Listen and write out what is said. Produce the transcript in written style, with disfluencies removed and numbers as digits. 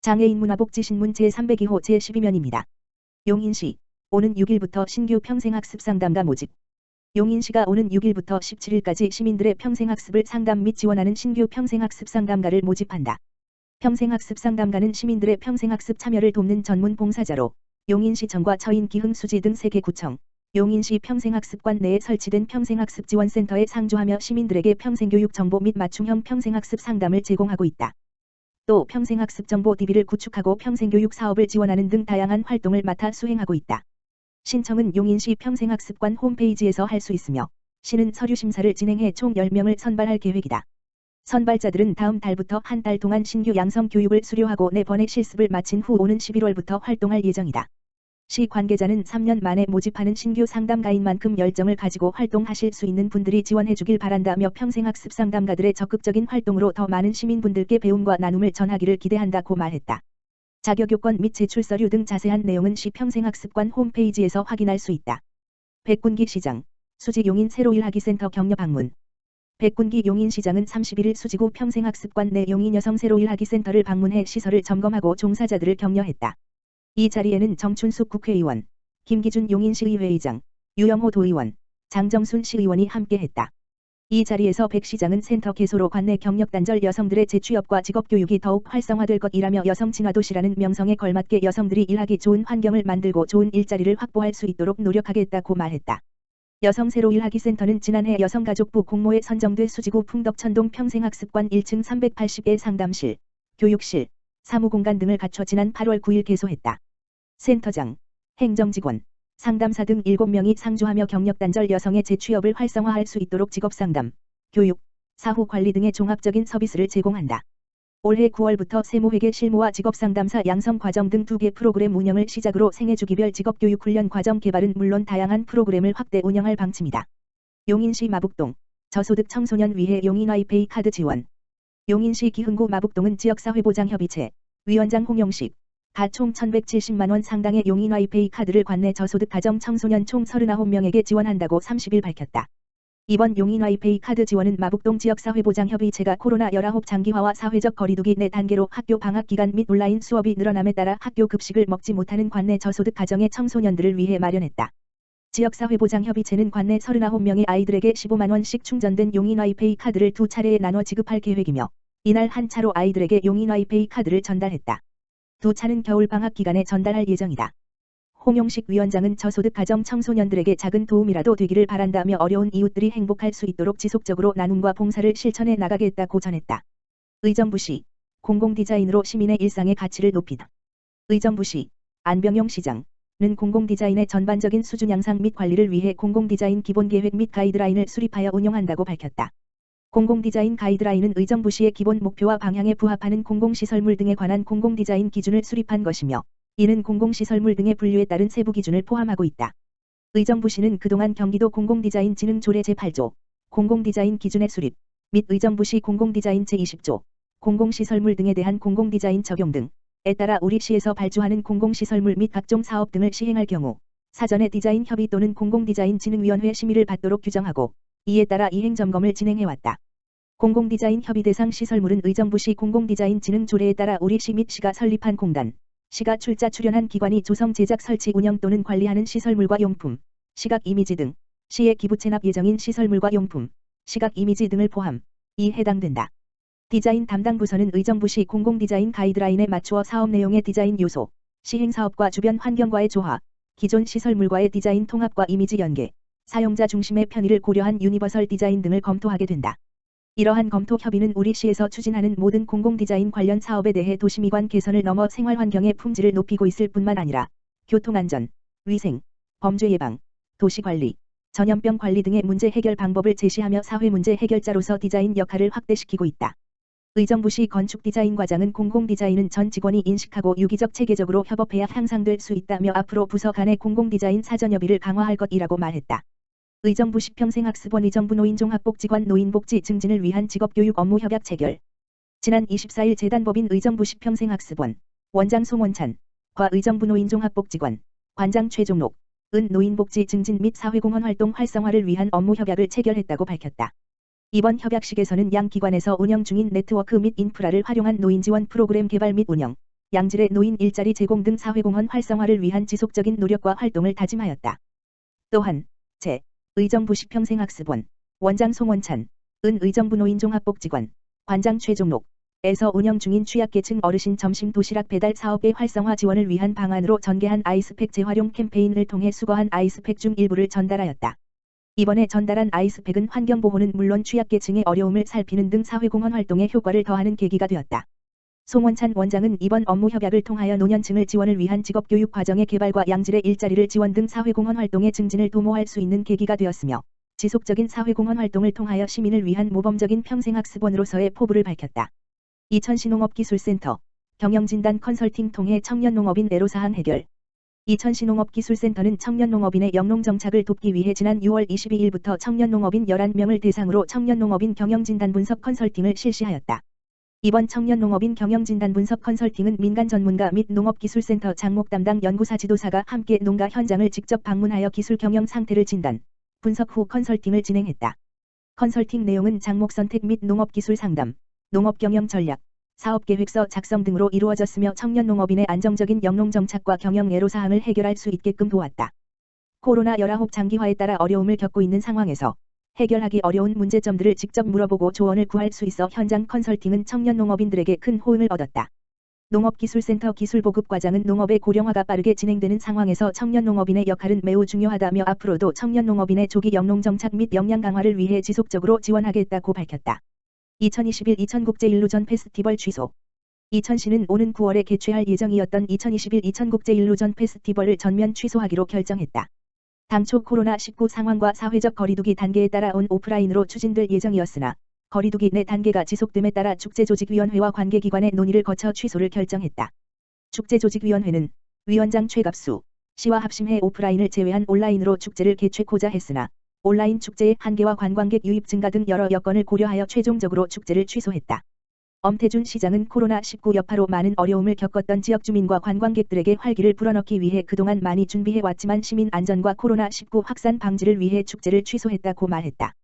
장애인 문화복지신문 제302호 제12면입니다. 용인시 오는 6일부터 신규 평생학습 상담가 모집. 용인시가 오는 6일부터 17일까지 시민들의 평생학습을 상담 및 지원하는 신규 평생학습 상담가를 모집한다. 평생학습 상담가는 시민들의 평생학습 참여를 돕는 전문 봉사자로 용인시청과 처인, 기흥, 수지 등 3개 구청, 용인시 평생학습관 내에 설치된 평생학습 지원센터에 상주하며 시민들에게 평생교육 정보 및 맞춤형 평생학습 상담을 제공하고 있다. 또 평생학습 정보 DB를 구축하고 평생교육 사업을 지원하는 등 다양한 활동을 맡아 수행하고 있다. 신청은 용인시 평생학습관 홈페이지에서 할 수 있으며 시는 서류 심사를 진행해 총 10명을 선발할 계획이다. 선발자들은 다음 달부터 한 달 동안 신규 양성 교육을 수료하고 4번의 실습을 마친 후 오는 11월부터 활동할 예정이다. 시 관계자는 3년 만에 모집하는 신규 상담가인 만큼 열정을 가지고 활동하실 수 있는 분들이 지원해주길 바란다며 평생학습 상담가들의 적극적인 활동으로 더 많은 시민분들께 배움과 나눔을 전하기를 기대한다고 말했다. 자격요건 및 제출 서류 등 자세한 내용은 시 평생학습관 홈페이지에서 확인할 수 있다. 백군기 시장, 수지 용인 새로일학위센터 격려 방문. 백군기 용인시장은 31일 수지구 평생학습관 내 용인 여성 새로일학위센터를 방문해 시설을 점검하고 종사자들을 격려했다. 이 자리에는 정춘숙 국회의원, 김기준 용인시의회의장, 유영호 도의원, 장정순 시의원이 함께했다. 이 자리에서 백 시장은 센터 개소로 관내 경력단절 여성들의 재취업과 직업교육이 더욱 활성화될 것이라며 여성 친화도시라는 명성에 걸맞게 여성들이 일하기 좋은 환경을 만들고 좋은 일자리를 확보할 수 있도록 노력하겠다고 말했다. 여성 새로일학위센터는 지난해 여성가족부 공모에 선정돼 수지구 풍덕천동 평생학습관 1층 380개 상담실, 교육실, 사무공간 등을 갖춰 지난 8월 9일 개소했다. 센터장, 행정직원, 상담사 등 7명이 상주하며 경력단절 여성의 재취업을 활성화할 수 있도록 직업상담, 교육, 사후관리 등의 종합적인 서비스를 제공한다. 올해 9월부터 세무회계 실무와 직업상담사 양성과정 등 2개 프로그램 운영을 시작으로 생애주기별 직업교육 훈련 과정 개발은 물론 다양한 프로그램을 확대 운영할 방침이다. 용인시 마북동, 저소득 청소년 위해 용인 와이페이 카드 지원. 용인시 기흥구 마북동은 지역사회보장협의체, 위원장 홍영식, 가 총 1170만원 상당의 용인 와이페이 카드를 관내 저소득 가정 청소년 총 39명에게 지원한다고 30일 밝혔다. 이번 용인 와이페이 카드 지원은 마북동 지역사회보장협의체가 코로나19 장기화와 사회적 거리두기 내 단계로 학교 방학기간 및 온라인 수업이 늘어남에 따라 학교 급식을 먹지 못하는 관내 저소득 가정의 청소년들을 위해 마련했다. 지역사회보장협의체는 관내 39명의 아이들에게 15만원씩 충전된 용인 와이페이 카드를 2차례에 나눠 지급할 계획이며 이날 한 차로 아이들에게 용인 와이페이 카드를 전달했다. 2차는 겨울방학 기간에 전달할 예정이다. 홍용식 위원장은 저소득 가정 청소년들에게 작은 도움이라도 되기를 바란다며 어려운 이웃들이 행복할 수 있도록 지속적으로 나눔과 봉사를 실천해 나가겠다고 전했다. 의정부시, 공공디자인으로 시민의 일상의 가치를 높이다. 의정부시, 안병용 시장 는 공공디자인의 전반적인 수준 양상 및 관리를 위해 공공디자인 기본계획 및 가이드라인을 수립하여 운영한다고 밝혔다. 공공디자인 가이드라인은 의정부시의 기본 목표와 방향에 부합하는 공공시설물 등에 관한 공공디자인 기준을 수립한 것이며 이는 공공시설물 등의 분류에 따른 세부 기준을 포함하고 있다. 의정부시는 그동안 경기도 공공디자인 진흥조례 제8조, 공공디자인 기준의 수립, 및 의정부시 공공디자인 제20조, 공공시설물 등에 대한 공공디자인 적용 등에 따라 우리 시에서 발주하는 공공시설물 및 각종 사업 등을 시행할 경우 사전에 디자인 협의 또는 공공디자인 진흥위원회 심의를 받도록 규정하고 이에 따라 이행점검을 진행해왔다. 공공디자인 협의 대상 시설물은 의정부시 공공디자인 진흥조례에 따라 우리 시 및 시가 설립한 공단, 시가 출자 출연한 기관이 조성 제작 설치 운영 또는 관리하는 시설물과 용품, 시각 이미지 등, 시에 기부 체납 예정인 시설물과 용품, 시각 이미지 등을 포함, 이 해당된다. 디자인 담당 부서는 의정부시 공공디자인 가이드라인에 맞추어 사업 내용의 디자인 요소, 시행사업과 주변 환경과의 조화, 기존 시설물과의 디자인 통합과 이미지 연계, 사용자 중심의 편의를 고려한 유니버설 디자인 등을 검토하게 된다. 이러한 검토 협의는 우리 시에서 추진하는 모든 공공디자인 관련 사업에 대해 도시미관 개선을 넘어 생활환경의 품질을 높이고 있을 뿐만 아니라 교통안전, 위생, 범죄 예방, 도시관리, 전염병 관리 등의 문제 해결 방법을 제시하며 사회문제 해결자로서 디자인 역할을 확대시키고 있다. 의정부시 건축디자인과장은 공공디자인은 전 직원이 인식하고 유기적 체계적으로 협업해야 향상될 수 있다며 앞으로 부서 간의 공공디자인 사전협의를 강화할 것이라고 말했다. 의정부시 평생학습원 의정부 노인종합복지관 노인복지 증진을 위한 직업교육 업무 협약 체결. 지난 24일 재단법인 의정부시 평생학습원 원장 송원찬 과 의정부 노인종합복지관 관장 최종록 은 노인복지 증진 및 사회공헌 활동 활성화를 위한 업무 협약을 체결했다고 밝혔다. 이번 협약식에서는 양 기관에서 운영 중인 네트워크 및 인프라를 활용한 노인 지원 프로그램 개발 및 운영, 양질의 노인 일자리 제공 등 사회공헌 활성화를 위한 지속적인 노력과 활동을 다짐하였다. 또한 제 의정부시 평생학습원, 원장 송원찬, 의정부 노인종합복지관, 관장 최종록에서 운영 중인 취약계층 어르신 점심 도시락 배달 사업의 활성화 지원을 위한 방안으로 전개한 아이스팩 재활용 캠페인을 통해 수거한 아이스팩 중 일부를 전달하였다. 이번에 전달한 아이스팩은 환경보호는 물론 취약계층의 어려움을 살피는 등 사회공헌 활동에 효과를 더하는 계기가 되었다. 송원찬 원장은 이번 업무 협약을 통하여 노년층을 지원을 위한 직업교육 과정의 개발과 양질의 일자리를 지원 등 사회공헌 활동의 증진을 도모할 수 있는 계기가 되었으며 지속적인 사회공헌 활동을 통하여 시민을 위한 모범적인 평생학습원으로서의 포부를 밝혔다. 이천시 농업기술센터 경영진단 컨설팅 통해 청년농업인 애로사항 해결. 이천시 농업기술센터는 청년농업인의 영농정착을 돕기 위해 지난 6월 22일부터 청년농업인 11명을 대상으로 청년농업인 경영진단 분석 컨설팅을 실시하였다. 이번 청년농업인 경영진단 분석 컨설팅은 민간 전문가 및 농업기술센터 장목 담당 연구사 지도사가 함께 농가 현장을 직접 방문하여 기술 경영 상태를 진단, 분석 후 컨설팅을 진행했다. 컨설팅 내용은 장목 선택 및 농업기술 상담, 농업경영 전략, 사업계획서 작성 등으로 이루어졌으며 청년농업인의 안정적인 영농정착과 경영 애로사항을 해결할 수 있게끔 도왔다. 코로나19 장기화에 따라 어려움을 겪고 있는 상황에서 해결하기 어려운 문제점들을 직접 물어보고 조언을 구할 수 있어 현장 컨설팅은 청년농업인들에게 큰 호응을 얻었다. 농업기술센터 기술보급과장은 농업의 고령화가 빠르게 진행되는 상황에서 청년농업인의 역할은 매우 중요하다며 앞으로도 청년농업인의 조기 영농정착 및 역량 강화를 위해 지속적으로 지원하겠다고 밝혔다. 2021 이천국제일루전 페스티벌 취소. 이천시는 오는 9월에 개최할 예정이었던 2021 이천국제일루전 페스티벌을 전면 취소하기로 결정했다. 당초 코로나19 상황과 사회적 거리두기 단계에 따라 온 오프라인으로 추진될 예정이었으나 거리두기 내 단계가 지속됨에 따라 축제조직위원회와 관계기관의 논의를 거쳐 취소를 결정했다. 축제조직위원회는 위원장 최갑수 씨와 합심해 오프라인을 제외한 온라인으로 축제를 개최고자 했으나 온라인 축제의 한계와 관광객 유입 증가 등 여러 여건을 고려하여 최종적으로 축제를 취소했다. 엄태준 시장은 코로나19 여파로 많은 어려움을 겪었던 지역 주민과 관광객들에게 활기를 불어넣기 위해 그동안 많이 준비해왔지만 시민 안전과 코로나19 확산 방지를 위해 축제를 취소했다고 말했다.